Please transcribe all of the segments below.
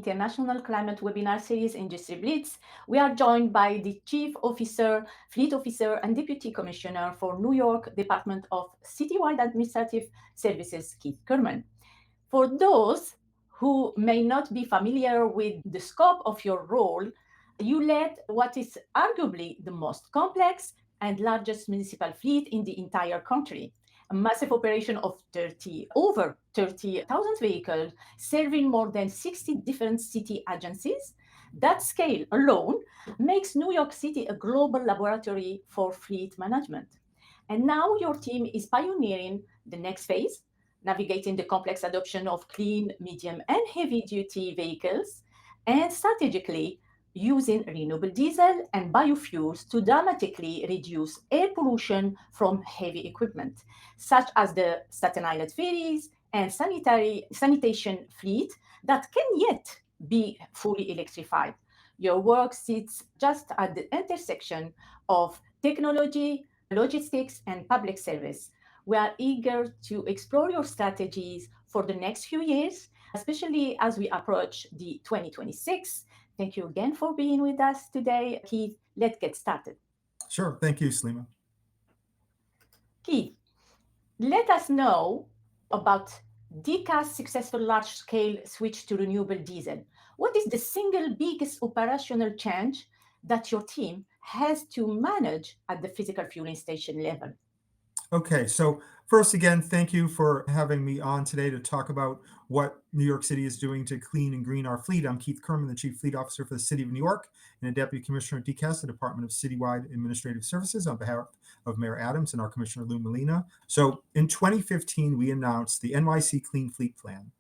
International Climate Webinar Series Industry Blitz. We are joined by the Chief Officer, Fleet Officer, and Deputy Commissioner for New York Department of Citywide Administrative Services, Keith Kerman. For those who may not be familiar with the scope of your role, you led what is arguably the most complex and largest municipal fleet in the entire country. A massive operation of over 30,000 vehicles serving more than 60 different city agencies. That scale alone makes New York City a global laboratory for fleet management. And now your team is pioneering the next phase, navigating the complex adoption of clean, medium, and heavy-duty vehicles, and strategically using renewable diesel and biofuels to dramatically reduce air pollution from heavy equipment, such as the Staten Island ferries and sanitation fleet that can yet be fully electrified. Your work sits just at the intersection of technology, logistics, and public service. We are eager to explore your strategies for the next few years, especially as we approach the 2026. Thank you again for being with us today. Keith, let's get started. Sure. Thank you, Salima. Keith, let us know about DCAS' successful large-scale switch to renewable diesel. What is the single biggest operational change that your team has to manage at the physical fueling station level? Okay, so first, again, thank you for having me on today to talk about what New York City is doing to clean and green our fleet. I'm Keith Kerman, the Chief Fleet Officer for the City of New York and a Deputy Commissioner at DCAS, the Department of Citywide Administrative Services, on behalf of Mayor Adams and our Commissioner Lou Molina. So in 2015, we announced the NYC Clean Fleet Plan,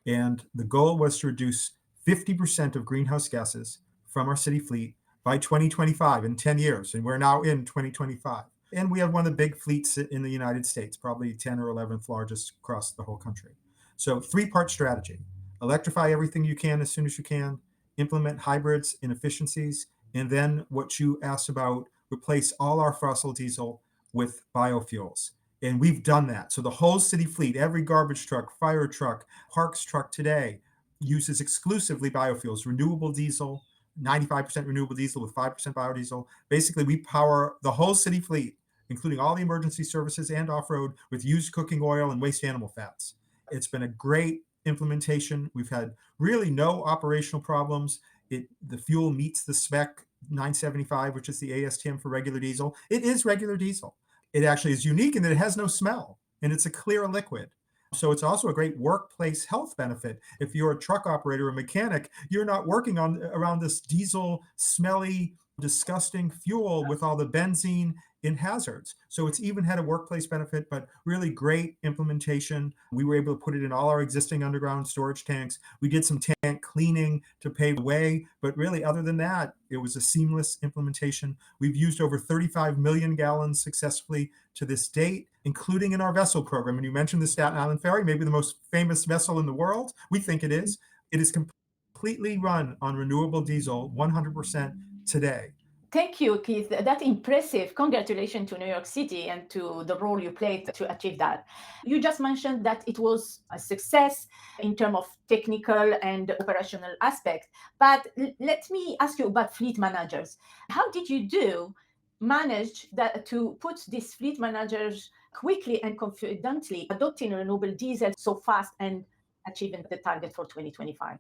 and the goal was to reduce 50% of greenhouse gases from our city fleet by 2025, in 10 years, and we're now in 2025. And we have one of the big fleets in the United States, probably 10 or 11th largest across the whole country. So three-part strategy: electrify everything you can as soon as you can, implement hybrids and efficiencies, and then what you asked about, replace all our fossil diesel with biofuels. And we've done that. So the whole city fleet, every garbage truck, fire truck, parks truck today uses exclusively biofuels, renewable diesel, 95% renewable diesel with 5% biodiesel. Basically, we power the whole city fleet, including all the emergency services and off-road, with used cooking oil and waste animal fats. It's been a great implementation. We've had really no operational problems. The fuel meets the spec 975, which is the ASTM for regular diesel. It is regular diesel. It actually is unique in that it has no smell, and it's a clear liquid. So it's also a great workplace health benefit. If you're a truck operator or mechanic, you're not working around this diesel, smelly, disgusting fuel with all the benzene in hazards. So it's even had a workplace benefit, but really great implementation. We were able to put it in all our existing underground storage tanks. We did some tank cleaning to pave the way, but really other than that, it was a seamless implementation. We've used over 35 million gallons successfully to this date, including in our vessel program. And you mentioned the Staten Island Ferry, maybe the most famous vessel in the world. We think it is. It is completely run on renewable diesel, 100% today. Thank you, Keith. That's impressive. Congratulations to New York City and to the role you played to achieve that. You just mentioned that it was a success in terms of technical and operational aspect. But let me ask you about fleet managers. How did you manage to put these fleet managers quickly and confidently adopting renewable diesel so fast and achieving the target for 2025?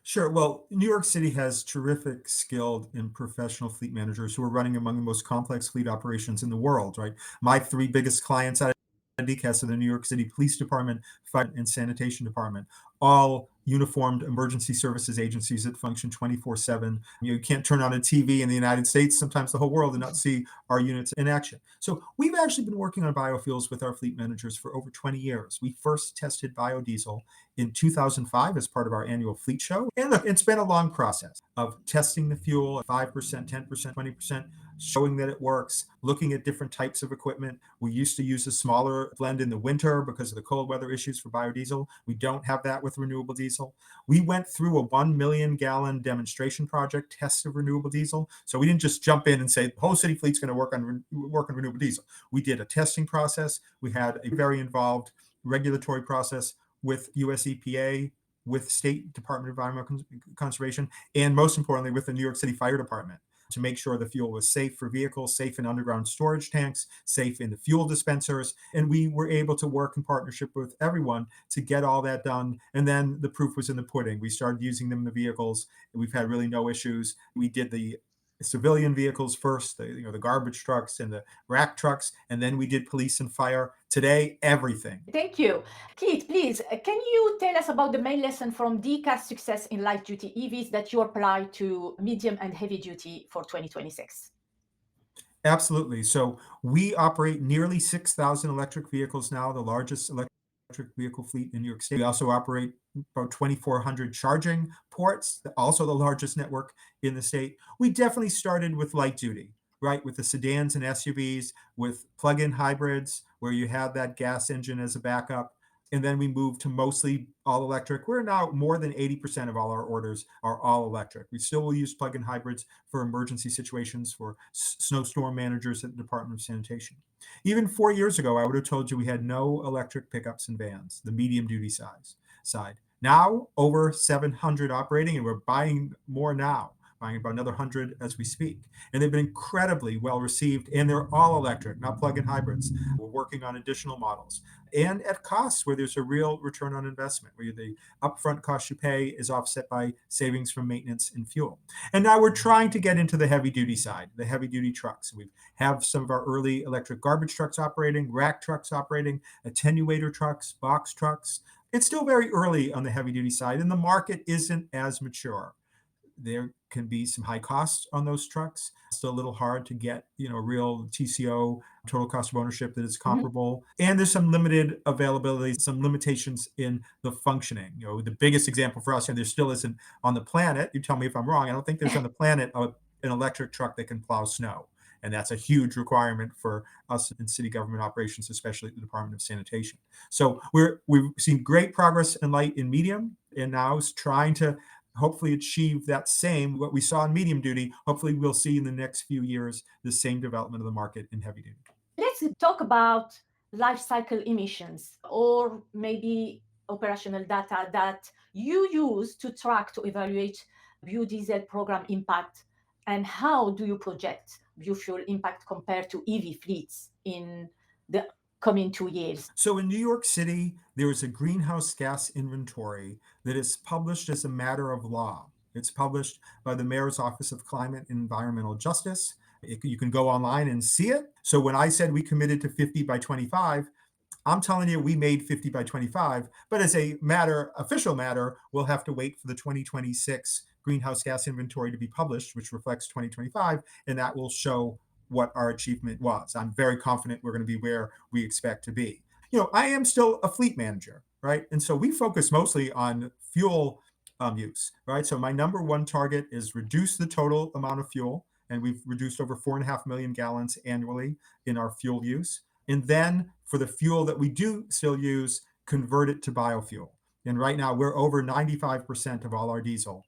Sure. Well, New York City has terrific, skilled, and professional fleet managers who are running among the most complex fleet operations in the world, right? My three biggest clients out of DCAS are the New York City Police Department, Fire and Sanitation Department, all uniformed emergency services agencies that function 24/7. You can't turn on a TV in the United States, sometimes the whole world, and not see our units in action. So we've actually been working on biofuels with our fleet managers for over 20 years. We first tested biodiesel in 2005 as part of our annual fleet show. And look, it's been a long process of testing the fuel at 5%, 10%, 20%, showing that it works, looking at different types of equipment. We used to use a smaller blend in the winter because of the cold weather issues for biodiesel. We don't have that with renewable diesel. We went through a 1 million gallon demonstration project test of renewable diesel. So we didn't just jump in and say the whole city fleet's going to work on renewable diesel. We did a testing process. We had a very involved regulatory process with US EPA, with State Department of Environmental Conservation, and most importantly, with the New York City Fire Department to make sure the fuel was safe for vehicles, safe in underground storage tanks, safe in the fuel dispensers. And we were able to work in partnership with everyone to get all that done. And then the proof was in the pudding. We started using them in the vehicles, and we've had really no issues. We did the civilian vehicles first, the garbage trucks and the rack trucks, and then we did police and fire. Today, everything. Thank you. Keith, please, can you tell us about the main lesson from DCAS success in light duty EVs that you apply to medium and heavy duty for 2026? Absolutely. So we operate nearly 6,000 electric vehicles now, the largest electric vehicle fleet in New York State. We also operate about 2,400 charging ports, also the largest network in the state. We definitely started with light duty, right? With the sedans and SUVs, with plug-in hybrids, where you have that gas engine as a backup. And then we moved to mostly all electric. We're now more than 80% of all our orders are all electric. We still will use plug-in hybrids for emergency situations, for snowstorm managers at the Department of Sanitation. Even 4 years ago, I would have told you we had no electric pickups and vans, the medium duty side. Now, over 700 operating, and we're buying more now, buying about another 100 as we speak. And they've been incredibly well received, and they're all electric, not plug-in hybrids. We're working on additional models, and at costs where there's a real return on investment, where the upfront cost you pay is offset by savings from maintenance and fuel. And now we're trying to get into the heavy-duty side, the heavy-duty trucks. We have some of our early electric garbage trucks operating, rack trucks operating, attenuator trucks, box trucks. It's still very early on the heavy-duty side, and the market isn't as mature. There can be some high costs on those trucks. Still a little hard to get, real TCO, total cost of ownership, that is comparable. And there's some limited availability, some limitations in the functioning. The biggest example for us, and there still isn't on the planet, you tell me if I'm wrong, I don't think there's on the planet an electric truck that can plow snow. And that's a huge requirement for us in city government operations, especially the Department of Sanitation. So we've seen great progress in light and medium, and now is trying to hopefully achieve that same, what we saw in medium duty. Hopefully we'll see in the next few years the same development of the market in heavy duty. Let's talk about life cycle emissions, or maybe operational data that you use to track, to evaluate biodiesel program impact, and how do you project biofuel impact compared to EV fleets in the coming 2 years? So in New York City, there is a greenhouse gas inventory that is published as a matter of law. It's published by the Mayor's Office of Climate and Environmental Justice. You can go online and see it. So when I said we committed to 50 by 25, I'm telling you, we made 50 by 25, but as a official matter, we'll have to wait for the 2026 greenhouse gas inventory to be published, which reflects 2025, and that will show what our achievement was. I'm very confident we're going to be where we expect to be. I am still a fleet manager, right? And so we focus mostly on fuel use, right? So my number one target is reduce the total amount of fuel, and we've reduced over 4.5 million gallons annually in our fuel use. And then for the fuel that we do still use, convert it to biofuel. And right now we're over 95% of all our diesel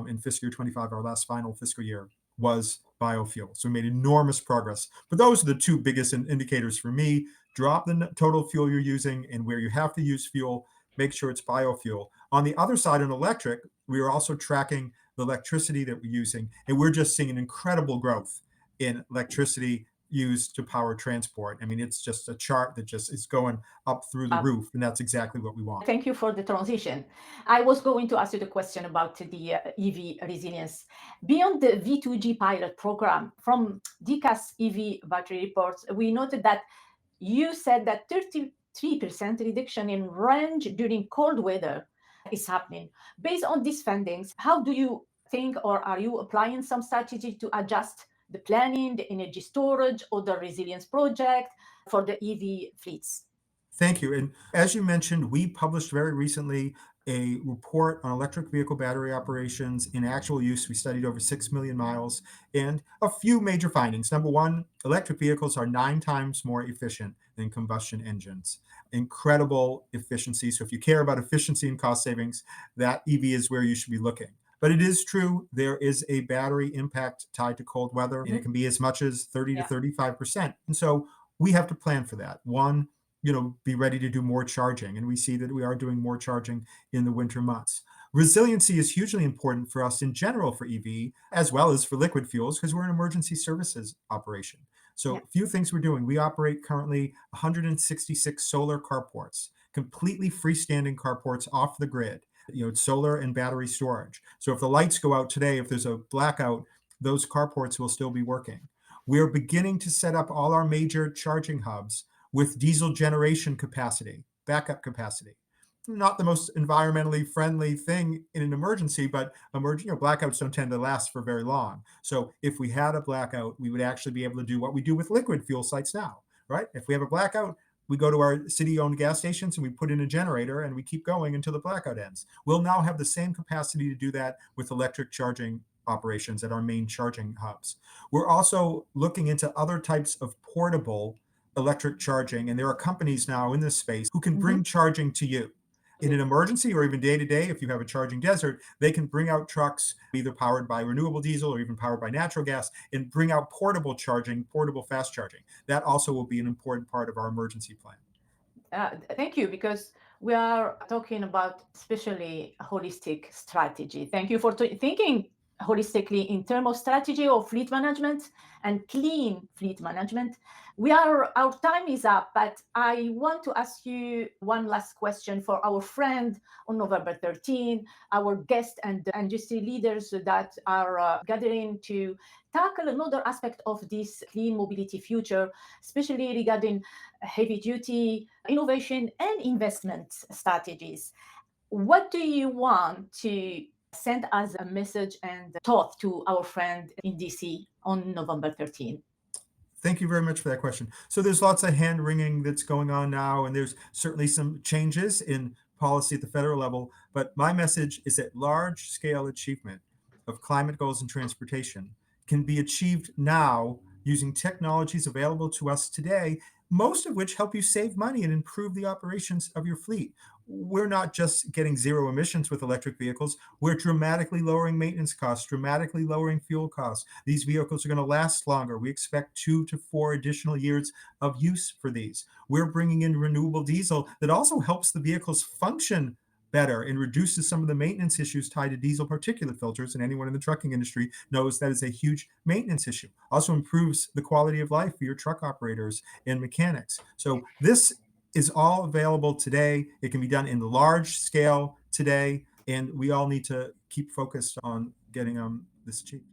in fiscal year 25, our last final fiscal year, was biofuel. So we made enormous progress. But those are the two biggest indicators for me. Drop the total fuel you're using, and where you have to use fuel, make sure it's biofuel. On the other side, in electric, we are also tracking the electricity that we're using, and we're just seeing an incredible growth in electricity used to power transport. I mean, it's just a chart that just is going up through the roof, and that's exactly what we want. Thank you for the transition. I was going to ask you the question about the EV resilience. Beyond the V2G pilot program, from DCAS EV battery reports, we noted that you said that 33% reduction in range during cold weather is happening. Based on these findings, how do you think, or are you applying some strategy to adjust the planning, the energy storage, or the resilience project for the EV fleets? Thank you. And as you mentioned, we published very recently a report on electric vehicle battery operations in actual use. We studied over 6 million miles, and a few major findings. Number one, electric vehicles are 9 times more efficient than combustion engines. Incredible efficiency. So if you care about efficiency and cost savings, that EV is where you should be looking. But it is true, there is a battery impact tied to cold weather, and it can be as much as 30 to 35%. And so we have to plan for that. One, be ready to do more charging. And we see that we are doing more charging in the winter months. Resiliency is hugely important for us in general for EV, as well as for liquid fuels, because we're an emergency services operation. So Yeah. a few things we're doing. We operate currently 166 solar carports, completely freestanding carports off the grid, solar and battery storage. So if the lights go out today, if there's a blackout, those carports will still be working. We're beginning to set up all our major charging hubs with diesel generation capacity, backup capacity. Not the most environmentally friendly thing in an emergency, but blackouts don't tend to last for very long. So if we had a blackout, we would actually be able to do what we do with liquid fuel sites now, right? If we have a blackout, we go to our city-owned gas stations and we put in a generator and we keep going until the blackout ends. We'll now have the same capacity to do that with electric charging operations at our main charging hubs. We're also looking into other types of portable electric charging, and there are companies now in this space who can Mhm. bring charging to you. In an emergency or even day to day, if you have a charging desert, they can bring out trucks either powered by renewable diesel or even powered by natural gas and bring out portable charging, portable fast charging. That also will be an important part of our emergency plan. Thank you, because we are talking about especially holistic strategy. Thank you for thinking holistically in terms of strategy of fleet management and clean fleet management. Our time is up, but I want to ask you one last question for our friend on November 13, our guests and industry leaders that are gathering to tackle another aspect of this clean mobility future, especially regarding heavy duty innovation and investment strategies. What do you want to send as a message and thought to our friend in DC on November 13th? Thank you very much for that question. So there's lots of hand wringing that's going on now, and there's certainly some changes in policy at the federal level. But my message is that large scale achievement of climate goals in transportation can be achieved now using technologies available to us today, most of which help you save money and improve the operations of your fleet. We're not just getting zero emissions with electric vehicles, we're dramatically lowering maintenance costs, dramatically lowering fuel costs. These vehicles are going to last longer. We expect 2 to 4 additional years of use for these. We're bringing in renewable diesel that also helps the vehicles function better and reduces some of the maintenance issues tied to diesel particulate filters. And anyone in the trucking industry knows that is a huge maintenance issue. Also improves the quality of life for your truck operators and mechanics. So this is all available today. It can be done in large scale today, and we all need to keep focused on getting this achieved.